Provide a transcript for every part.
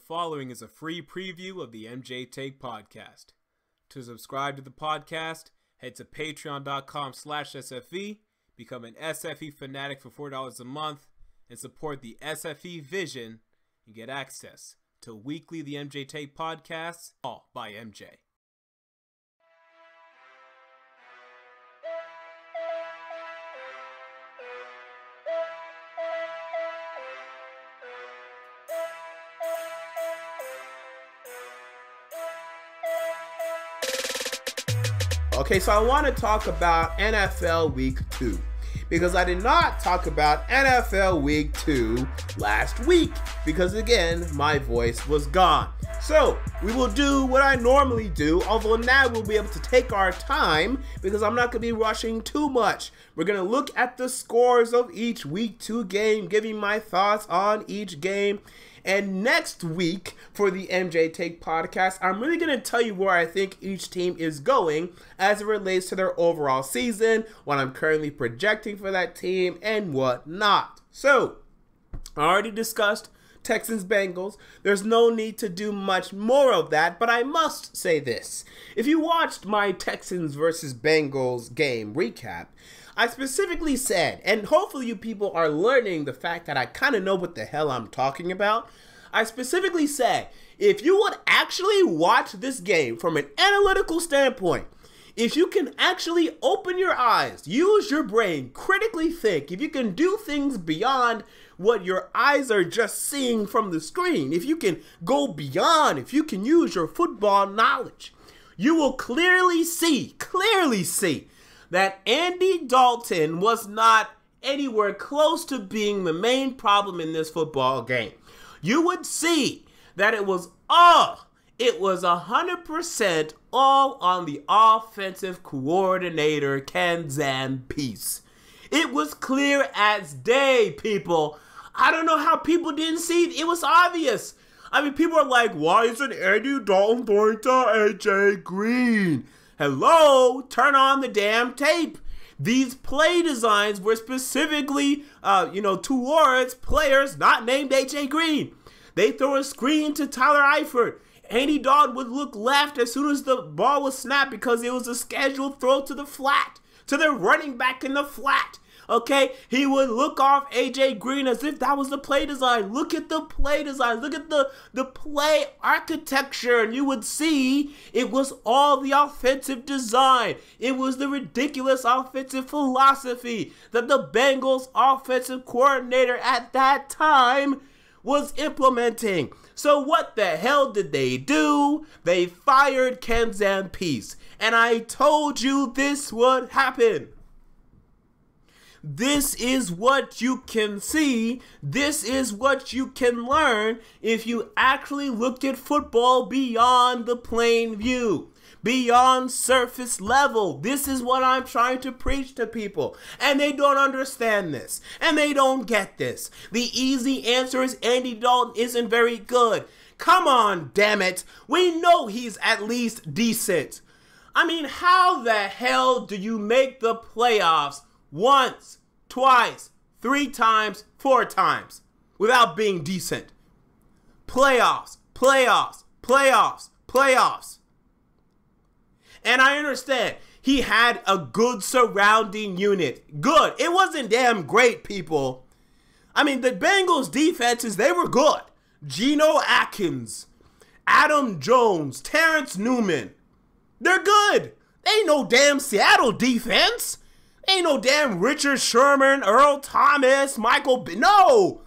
following is a free preview of the MJ Take podcast. To subscribe to the podcast, head to patreon.com/SFE, become an SFE fanatic for $4 a month, and support the SFE vision and get access to weekly The MJ Take podcasts, all by MJ. Okay, so I want to talk about NFL Week 2 because I did not talk about NFL Week 2 last week because, again, my voice was gone. So we will do what I normally do, although now we'll be able to take our time because I'm not going to be rushing too much. We're going to look at the scores of each Week 2 game, giving my thoughts on each game. And next week for the MJ Take podcast, I'm really going to tell you where I think each team is going as it relates to their overall season, what I'm currently projecting for that team, and what not. So, I already discussed Texans-Bengals. There's no need to do much more of that, but I must say this. If you watched my Texans versus Bengals game recap, I specifically said, and hopefully you people are learning the fact that I kind of know what the hell I'm talking about. I specifically said, if you would actually watch this game from an analytical standpoint, if you can actually open your eyes, use your brain, critically think, if you can do things beyond what your eyes are just seeing from the screen, if you can go beyond, if you can use your football knowledge, you will clearly see that Andy Dalton was not anywhere close to being the main problem in this football game. You would see that it was 100% all on the offensive coordinator, Kanzan piece. It was clear as day, people. I don't know how people didn't see it. It was obvious. I mean, people are like, why isn't Andy Dalton throwing to AJ Green? Hello, turn on the damn tape. These play designs were specifically, towards players not named AJ Green. They throw a screen to Tyler Eifert. Andy Dalton would look left as soon as the ball was snapped because it was a scheduled throw to the flat, to the running back in the flat. Okay, he would look off AJ Green as if that was the play design. Look at the play design. Look at the play architecture. And you would see it was all the offensive design. It was the ridiculous offensive philosophy that the Bengals offensive coordinator at that time was implementing. So what the hell did they do? They fired Kanzan Peace. And I told you this would happen. This is what you can see. This is what you can learn if you actually look at football beyond the plain view, beyond surface level. This is what I'm trying to preach to people. And they don't understand this. And they don't get this. The easy answer is Andy Dalton isn't very good. Come on, damn it. We know he's at least decent. I mean, how the hell do you make the playoffs once, twice, 3 times, 4 times without being decent? Playoffs. And I understand he had a good surrounding unit. Good. It wasn't damn great, people. I mean, the Bengals defenses, they were good. Geno Atkins, Adam Jones, Terrence Newman. They're good. They ain't no damn Seattle defense. Ain't no damn Richard Sherman, Earl Thomas, no!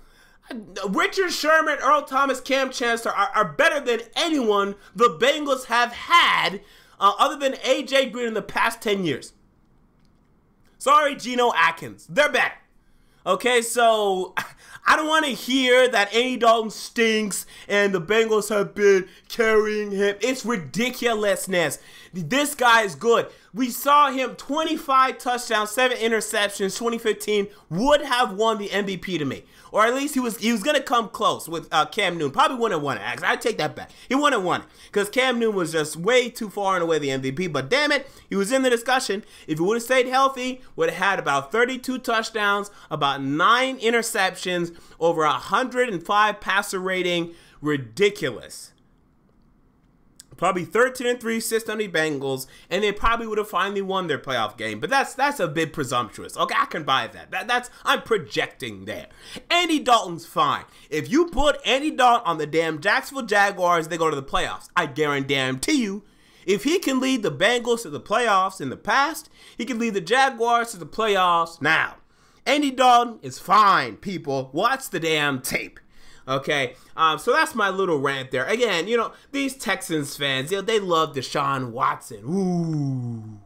Richard Sherman, Earl Thomas, Cam Chancellor are better than anyone the Bengals have had other than AJ Green in the past 10 years. Sorry, Geno Atkins. They're better. Okay, so I don't want to hear that Andy Dalton stinks and the Bengals have been carrying him. It's ridiculousness. This guy is good. We saw him 25 touchdowns, 7 interceptions, 2015, would have won the MVP to me. Or at least he was going to come close with Cam Newton. Probably wouldn't have won it, actually. I take that back. He wouldn't have won it because Cam Newton was just way too far and away the MVP. But damn it, he was in the discussion. If he would have stayed healthy, would have had about 32 touchdowns, about 9 interceptions, over 105 passer rating, ridiculous. Probably 13-3 Cincinnati Bengals, and they probably would have finally won their playoff game. But that's a bit presumptuous. Okay, I can buy that. I'm projecting there. Andy Dalton's fine. If you put Andy Dalton on the damn Jacksonville Jaguars, they go to the playoffs. I guarantee you. If he can lead the Bengals to the playoffs in the past, he can lead the Jaguars to the playoffs now. Andy Dalton is fine, people. Watch the damn tape. Okay, so that's my little rant there. Again, these Texans fans, they love Deshaun Watson. Ooh,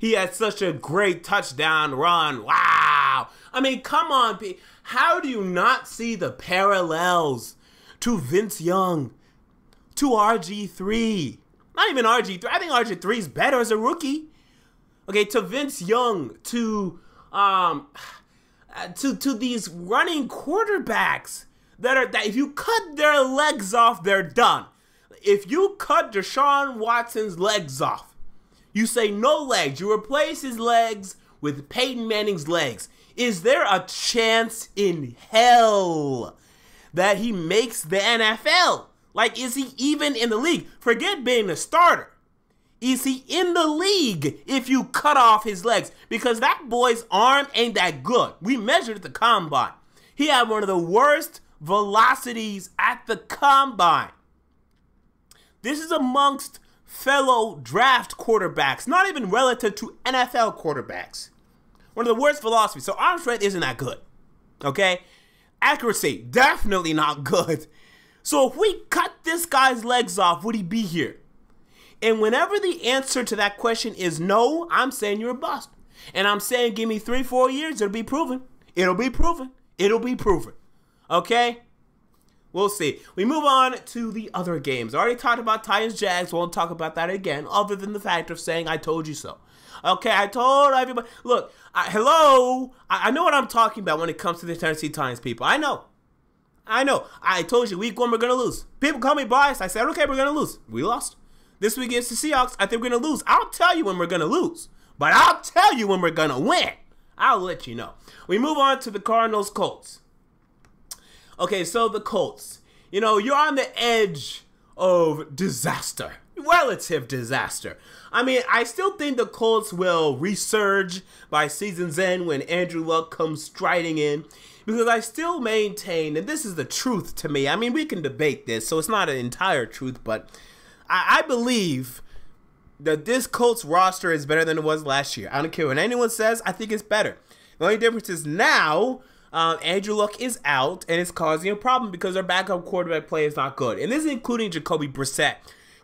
he had such a great touchdown run. Wow. I mean, come on, how do you not see the parallels to Vince Young, to RG3? Not even RG3. I think RG3 is better as a rookie. Okay, to Vince Young, to these running quarterbacks. That if you cut their legs off, they're done. If you cut Deshaun Watson's legs off, you say no legs, you replace his legs with Peyton Manning's legs. Is there a chance in hell that he makes the NFL? Like, is he even in the league? Forget being a starter. Is he in the league if you cut off his legs? Because that boy's arm ain't that good. We measured at the combine. He had one of the worst velocities at the combine. This is amongst fellow draft quarterbacks, not even relative to NFL quarterbacks. One of the worst velocities. So arm strength isn't that good. Okay? Accuracy, definitely not good. So if we cut this guy's legs off, would he be here? And whenever the answer to that question is no, I'm saying you're a bust. And I'm saying give me 3-4 years, it'll be proven. It'll be proven. It'll be proven. Okay? We'll see. We move on to the other games. I already talked about Titans-Jags. Won't talk about that again, other than the fact of saying I told you so. Okay, I told everybody. Look, hello. I know what I'm talking about when it comes to the Tennessee Titans, people. I know. I told you week 1 we're going to lose. People call me biased. I said, okay, we're going to lose. We lost. This week against the Seahawks, I think we're going to lose. I'll tell you when we're going to lose. But I'll tell you when we're going to win. I'll let you know. We move on to the Cardinals-Colts. Okay, so the Colts, you're on the edge of disaster, relative disaster. I mean, I still think the Colts will resurge by season's end when Andrew Luck comes striding in, because I still maintain, and this is the truth to me. I mean, we can debate this, so it's not an entire truth, but I believe that this Colts roster is better than it was last year. I don't care what anyone says, I think it's better. The only difference is now, Andrew Luck is out, and it's causing a problem because their backup quarterback play is not good. And this is including Jacoby Brissett.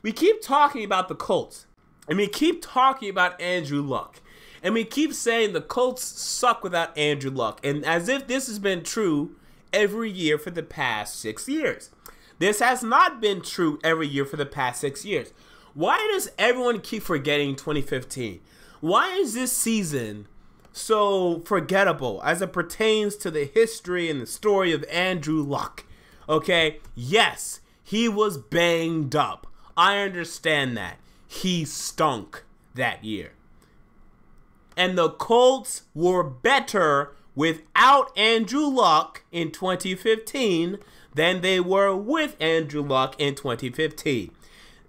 We keep talking about the Colts, and we keep talking about Andrew Luck. And we keep saying the Colts suck without Andrew Luck. And as if this has been true every year for the past 6 years. This has not been true every year for the past 6 years. Why does everyone keep forgetting 2015? Why is this season so forgettable as it pertains to the history and the story of Andrew Luck? Okay, yes, he was banged up. I understand that. He stunk that year. And the Colts were better without Andrew Luck in 2015 than they were with Andrew Luck in 2015.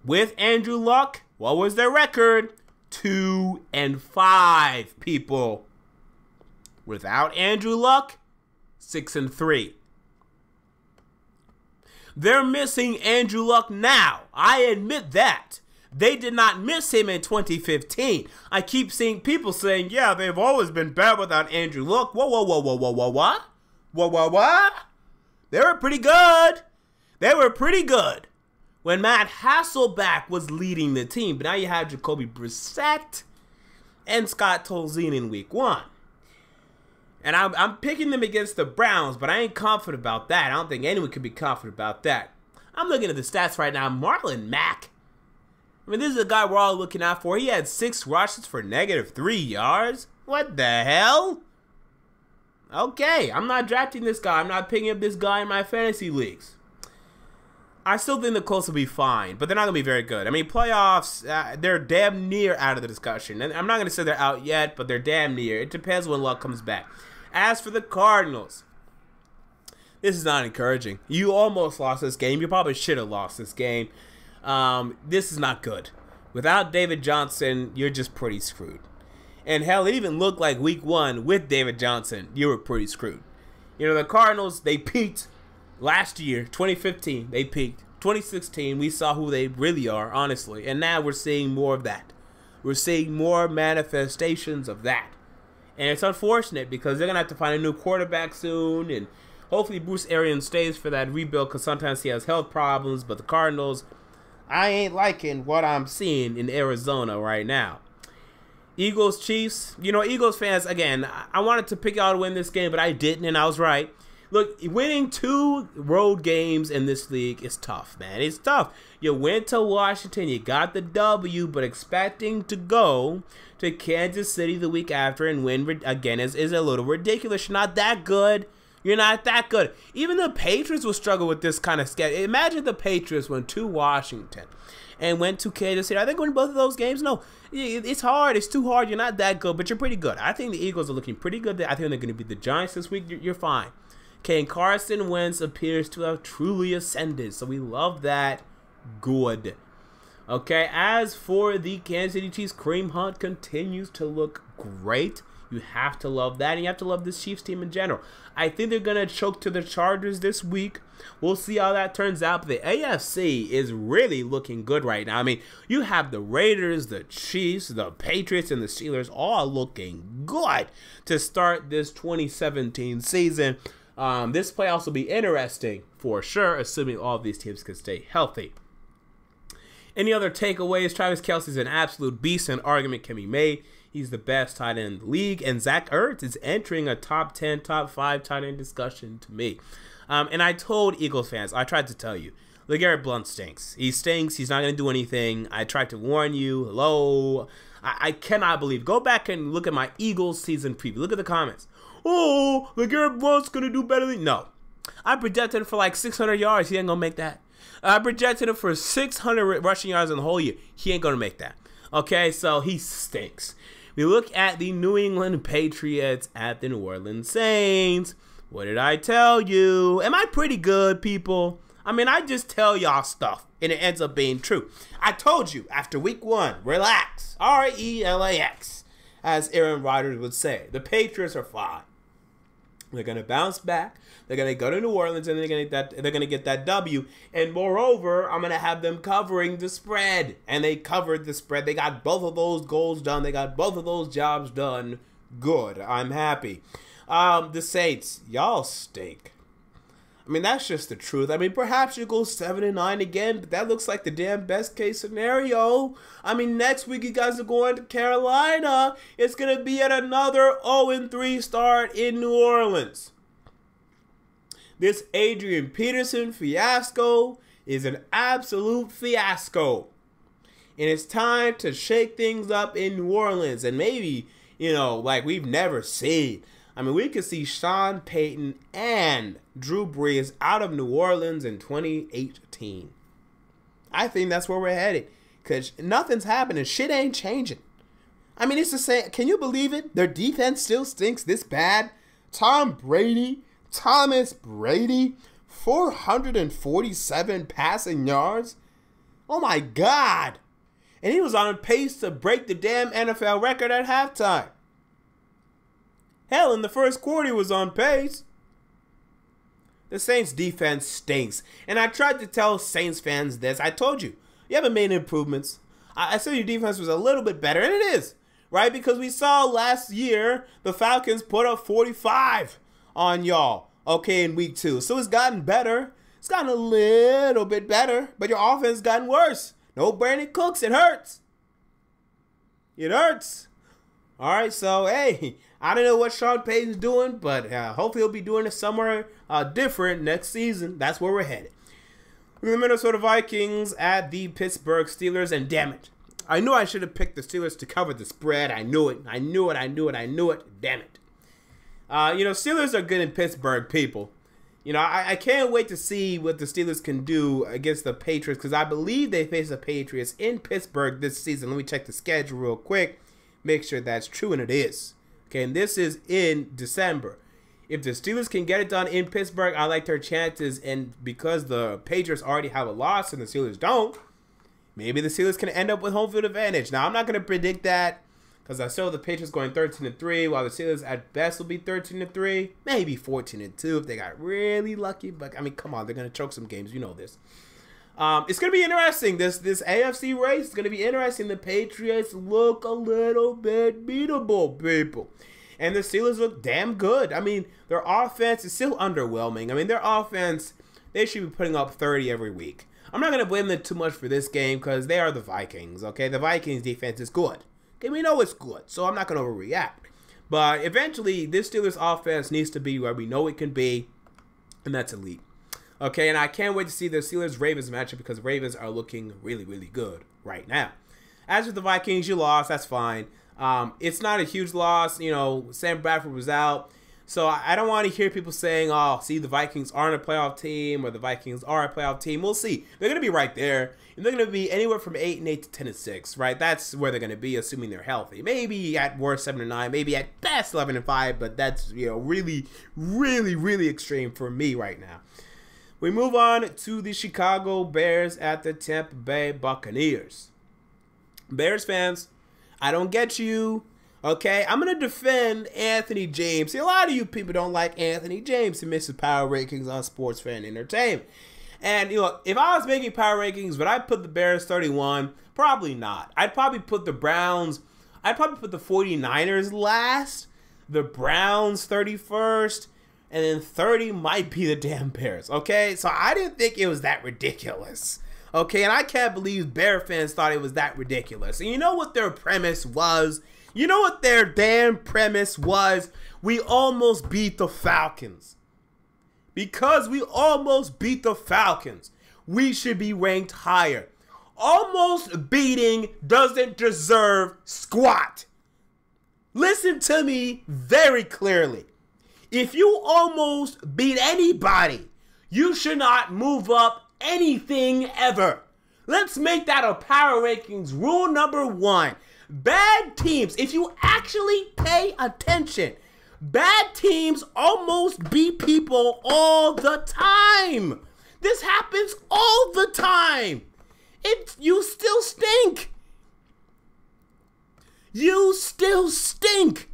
With Andrew Luck, what was their record? 2-5, people. Without Andrew Luck, 6-3. They're missing Andrew Luck now. I admit that. They did not miss him in 2015. I keep seeing people saying, yeah, they've always been bad without Andrew Luck. Whoa, what? What? They were pretty good. They were pretty good when Matt Hasselbeck was leading the team. But now you have Jacoby Brissett and Scott Tolzien in week 1. And I'm picking them against the Browns, but I ain't confident about that. I don't think anyone can be confident about that. I'm looking at the stats right now. Marlon Mack. I mean, this is a guy we're all looking out for. He had 6 rushes for -3 yards. What the hell? Okay, I'm not drafting this guy. I'm not picking up this guy in my fantasy leagues. I still think the Colts will be fine, but they're not going to be very good. I mean, playoffs, they're damn near out of the discussion. And I'm not going to say they're out yet, but they're damn near. It depends when Luck comes back. As for the Cardinals, This is not encouraging. You almost lost this game. You probably should have lost this game. This is not good. Without David Johnson, you're just pretty screwed. And hell, it even looked like week 1 with David Johnson, you were pretty screwed. You know, the Cardinals, they peaked last year, 2015, they peaked. 2016, we saw who they really are, honestly. And now we're seeing more of that. We're seeing more manifestations of that. And it's unfortunate because they're going to have to find a new quarterback soon. And hopefully Bruce Arians stays for that rebuild because sometimes he has health problems. But the Cardinals, I ain't liking what I'm seeing in Arizona right now. Eagles, Chiefs. You know, Eagles fans, again, I wanted to pick y'all to win this game, but I didn't, and I was right. Look, winning 2 road games in this league is tough, man. It's tough. You went to Washington, you got the W, but expecting to go to Kansas City the week after and win again is a little ridiculous. You're not that good. You're not that good. Even the Patriots will struggle with this kind of schedule. Imagine the Patriots went to Washington and went to Kansas City. I think win both of those games. No, it's hard. It's too hard. You're not that good, but you're pretty good. I think the Eagles are looking pretty good. I think they're going to beat the Giants this week. You're fine. Okay, and Carson Wentz appears to have truly ascended, so we love that. Good. Okay, as for the Kansas City Chiefs, Kareem Hunt continues to look great. You have to love that, and you have to love this Chiefs team in general. I think they're going to choke to the Chargers this week. We'll see how that turns out, but the AFC is really looking good right now. I mean, you have the Raiders, the Chiefs, the Patriots, and the Steelers all looking good to start this 2017 season. This playoffs will be interesting for sure, assuming all of these teams can stay healthy. Any other takeaways? Travis Kelce's an absolute beast, and an argument can be made. He's the best tight end in the league, and Zach Ertz is entering a top 10, top 5 tight end discussion to me. And I told Eagles fans, I tried to tell you, LeGarrette Blount stinks. He stinks. He's not going to do anything. I tried to warn you. Hello. I cannot believe. Go back and look at my Eagles season preview. Look at the comments. Oh, LeGarrette Blount's going to do better than... No. I projected him for like 600 yards. He ain't going to make that. I projected him for 600 rushing yards in the whole year. He ain't going to make that. Okay, so he stinks. We look at the New England Patriots at the New Orleans Saints. What did I tell you? Am I pretty good, people? I mean, I just tell y'all stuff, and it ends up being true. I told you after week 1, relax. R-E-L-A-X, as Aaron Rodgers would say. The Patriots are fine. They're going to bounce back. They're going to go to New Orleans, and they're going to get that W. And moreover, I'm going to have them covering the spread. And they covered the spread. They got both of those goals done. They got both of those jobs done. Good. I'm happy. The Saints, y'all stink. I mean, that's just the truth. I mean, perhaps you go 7-9 again, but that looks like the damn best case scenario. I mean, next week you guys are going to Carolina. It's going to be yet another 0-3 start in New Orleans. This Adrian Peterson fiasco is an absolute fiasco. And it's time to shake things up in New Orleans. And maybe, you know, like we've never seen. I mean, we could see Sean Payton and Drew Brees out of New Orleans in 2018. I think that's where we're headed. Because nothing's happening. Shit ain't changing. I mean, it's the same. Can you believe it? Their defense still stinks this bad. Thomas Brady, 447 passing yards. Oh, my God. And he was on pace to break the damn NFL record at halftime. Hell, in the first quarter, he was on pace. The Saints defense stinks. And I tried to tell Saints fans this. I told you, you haven't made improvements. I said your defense was a little bit better, and it is, right? Because we saw last year the Falcons put up 45 on y'all, okay, in week 2. So it's gotten better. It's gotten a little bit better, but your offense has gotten worse. No Brandon Cooks. It hurts. It hurts. All right, so, hey, I don't know what Sean Payton's doing, but hopefully he'll be doing it somewhere different next season. That's where we're headed. The Minnesota Vikings at the Pittsburgh Steelers, and damn it, I knew I should have picked the Steelers to cover the spread. I knew it. I knew it. I knew it. I knew it. Damn it. You know, Steelers are good in Pittsburgh, people. You know, I can't wait to see what the Steelers can do against the Patriots, because I believe they face the Patriots in Pittsburgh this season. Let me check the schedule real quick. Make sure that's true, and it is. Okay, and this is in December. If the Steelers can get it done in Pittsburgh, I like their chances. And because the Patriots already have a loss and the Steelers don't, maybe the Steelers can end up with home field advantage. Now, I'm not going to predict that because I saw the Patriots going 13-3, while the Steelers at best will be 13-3, maybe 14-2 if they got really lucky. But, I mean, come on, they're going to choke some games. You know this. It's going to be interesting. This AFC race is going to be interesting. The Patriots look a little bit beatable, people. And the Steelers look damn good. I mean, their offense is still underwhelming. I mean, their offense, they should be putting up 30 every week. I'm not going to blame them too much for this game because they are the Vikings, okay? The Vikings defense is good. Okay, we know it's good, so I'm not going to overreact. But eventually, this Steelers offense needs to be where we know it can be, and that's elite. Okay, and I can't wait to see the Steelers-Ravens matchup because the Ravens are looking really, really good right now. As with the Vikings, you lost. That's fine. It's not a huge loss. You know, Sam Bradford was out. So I don't want to hear people saying, oh, see, the Vikings aren't a playoff team or the Vikings are a playoff team. We'll see. They're going to be right there. And they're going to be anywhere from 8-8 to 10-6, right? That's where they're going to be, assuming they're healthy. Maybe at worst 7-9, maybe at best 11-5, but that's, you know, really, really, really extreme for me right now. We move on to the Chicago Bears at the Tampa Bay Buccaneers. Bears fans, I don't get you, okay? I'm going to defend Anthony James. See, a lot of you people don't like Anthony James. He misses power rankings on Sports Fan Entertainment. And, you know, if I was making power rankings, would I put the Bears 31? Probably not. I'd probably put the Browns, I'd probably put the 49ers last, the Browns 31st, and then 30 might be the damn Bears, okay? So I didn't think it was that ridiculous, okay? And I can't believe Bear fans thought it was that ridiculous. And you know what their premise was? You know what their damn premise was? We almost beat the Falcons. Because we almost beat the Falcons, we should be ranked higher. Almost beating doesn't deserve squat. Listen to me very clearly. If you almost beat anybody, you should not move up anything ever. Let's make that a power rankings rule number 1. Bad teams, if you actually pay attention, bad teams almost beat people all the time. This happens all the time. You still stink. You still stink.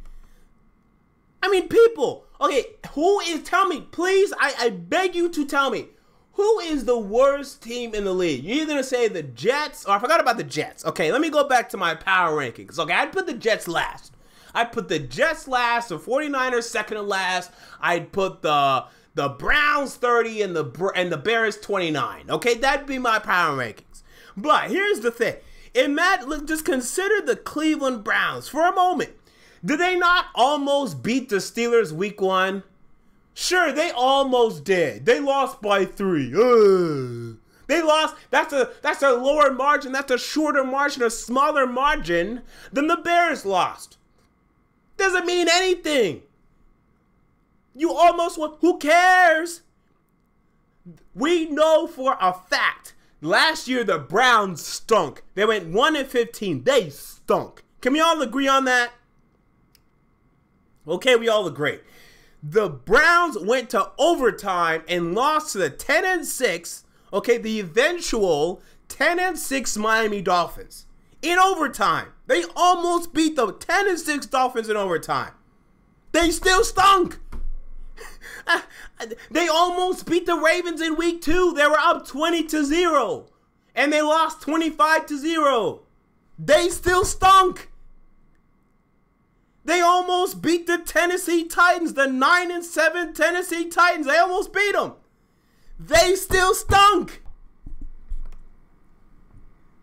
I mean, people, okay, tell me, please, I beg you to tell me, who is the worst team in the league? You're either going to say the Jets, or I forgot about the Jets. Okay, let me go back to my power rankings. Okay, I'd put the Jets last. I'd put the Jets last, the 49ers second to last. I'd put the Browns 30 and the Bears 29. Okay, that'd be my power rankings. But here's the thing. Just consider the Cleveland Browns for a moment. Did they not almost beat the Steelers week 1? Sure, they almost did. They lost by 3. They lost. That's a lower margin. That's a shorter margin, a smaller margin than the Bears lost. Doesn't mean anything. You almost won. Who cares? We know for a fact. Last year, the Browns stunk. They went 1-15. They stunk. Can we all agree on that? Okay, we all agree. The Browns went to overtime and lost to the 10-6, okay, the eventual 10-6 Miami Dolphins. In overtime. They almost beat the 10-6 Dolphins in overtime. They still stunk. They almost beat the Ravens in week 2. They were up 20-0. And they lost 25-0. They still stunk. They almost beat the Tennessee Titans, the 9-7 Tennessee Titans. They almost beat them. They still stunk.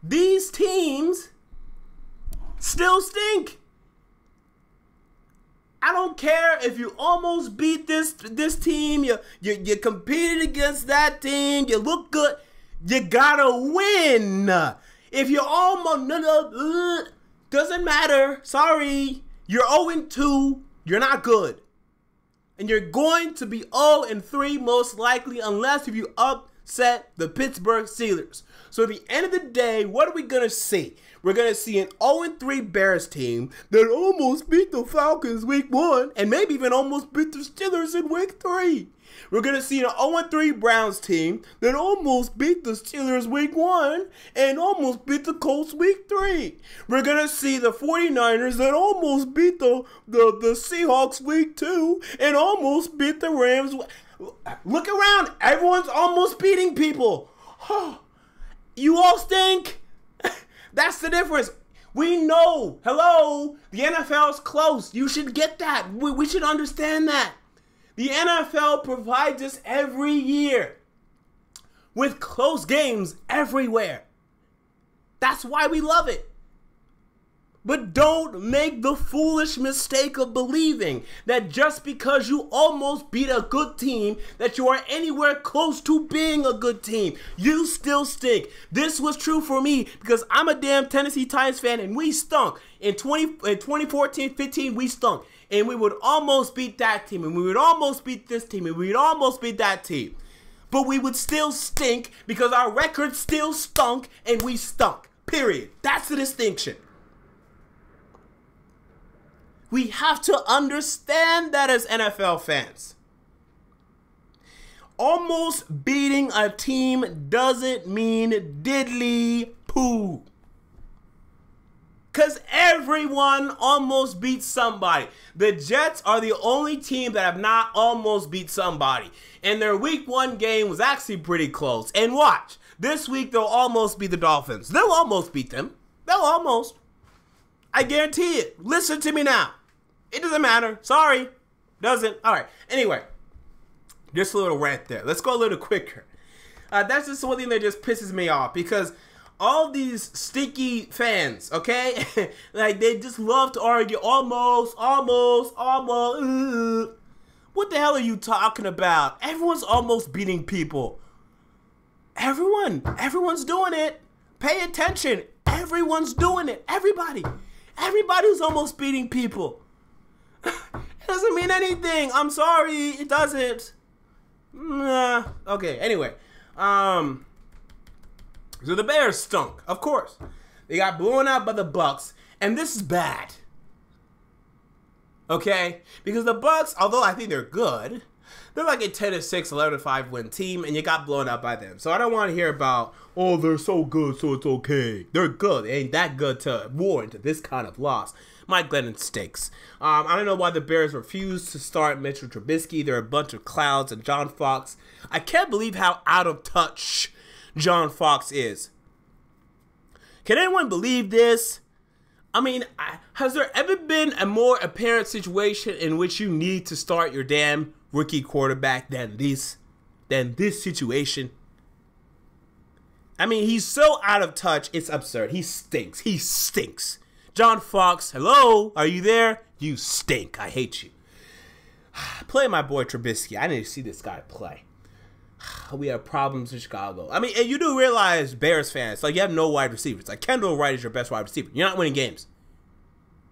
These teams still stink. I don't care if you almost beat this team. You competed against that team. You look good. You gotta win. If you almost doesn't matter. Sorry. You're 0-2. You're not good. And you're going to be 0-3 most likely unless if you set the Pittsburgh Steelers. So at the end of the day, what are we going to see? We're going to see an 0-3 Bears team that almost beat the Falcons week 1 and maybe even almost beat the Steelers in week 3. We're going to see an 0-3 Browns team that almost beat the Steelers week 1 and almost beat the Colts week 3. We're going to see the 49ers that almost beat the Seahawks week 2 and almost beat the Rams. Look around. Everyone's almost beating people. You all stink. That's the difference. We know, hello, the NFL's close. You should get that. We should understand that. The NFL provides us every year with close games everywhere. That's why we love it. But don't make the foolish mistake of believing that just because you almost beat a good team, that you are anywhere close to being a good team. You still stink. This was true for me because I'm a damn Tennessee Titans fan and we stunk. In 2014-15, we stunk. And we would almost beat that team, and we would almost beat this team, and we would almost beat that team. But we would still stink because our record still stunk, and we stunk. Period. That's the distinction. We have to understand that as NFL fans. Almost beating a team doesn't mean diddly poo. Because everyone almost beat somebody. The Jets are the only team that have not almost beat somebody. And their week 1 game was actually pretty close. And watch, this week they'll almost beat the Dolphins. They'll almost beat them. They'll almost. I guarantee it. Listen to me now. It doesn't matter. Sorry. Doesn't. All right. Anyway, just a little rant there. Let's go a little quicker. That's just one thing that just pisses me off because all these stinky fans, okay? Like, they just love to argue almost. What the hell are you talking about? Everyone's almost beating people. Everyone's doing it. Pay attention. Everyone's doing it. Everybody's almost beating people. It doesn't mean anything. I'm sorry. It doesn't. Okay, anyway. So the Bears stunk, of course. They got blown out by the Bucks, and this is bad. Okay? Because the Bucks, although I think they're good, they're like a 10-6, 11-5 win team, and you got blown out by them. So I don't want to hear about, oh, they're so good, so it's okay. They're good. They ain't that good to warrant this kind of loss. Mike Glennon stinks. I don't know why the Bears refused to start Mitchell Trubisky. They're a bunch of clouds and John Fox. I can't believe how out of touch John Fox is. Can anyone believe this? I mean, has there ever been a more apparent situation in which you need to start your damn rookie quarterback than this situation? I mean, he's so out of touch, it's absurd. He stinks. He stinks. John Fox, hello? Are you there? You stink. I hate you. Play my boy Trubisky. I need to see this guy play. We have problems in Chicago. I mean, and you do realize, Bears fans, like, you have no wide receivers. Like, Kendall Wright is your best wide receiver. You're not winning games.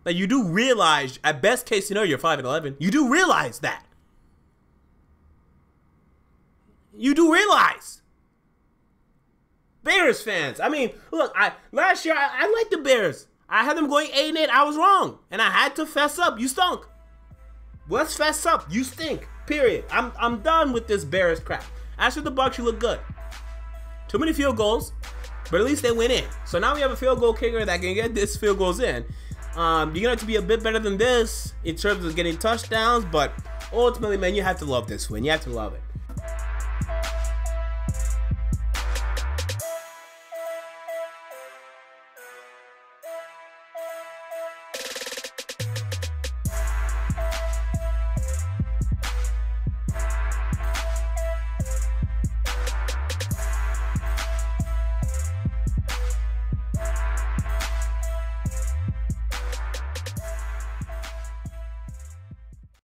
Like, you do realize, at best case scenario, you're 5-11. You do realize that. You do realize. Bears fans. I mean, look, last year, I liked the Bears. I had them going 8-8. I was wrong. And I had to fess up. You stunk. Let's fess up. You stink. Period. I'm done with this Bears crap. As for the Bucs, you look good. Too many field goals, but at least they went in. So now we have a field goal kicker that can get this field goals in. You're going to have to be a bit better than this in terms of getting touchdowns, but ultimately, man, you have to love this win. You have to love it.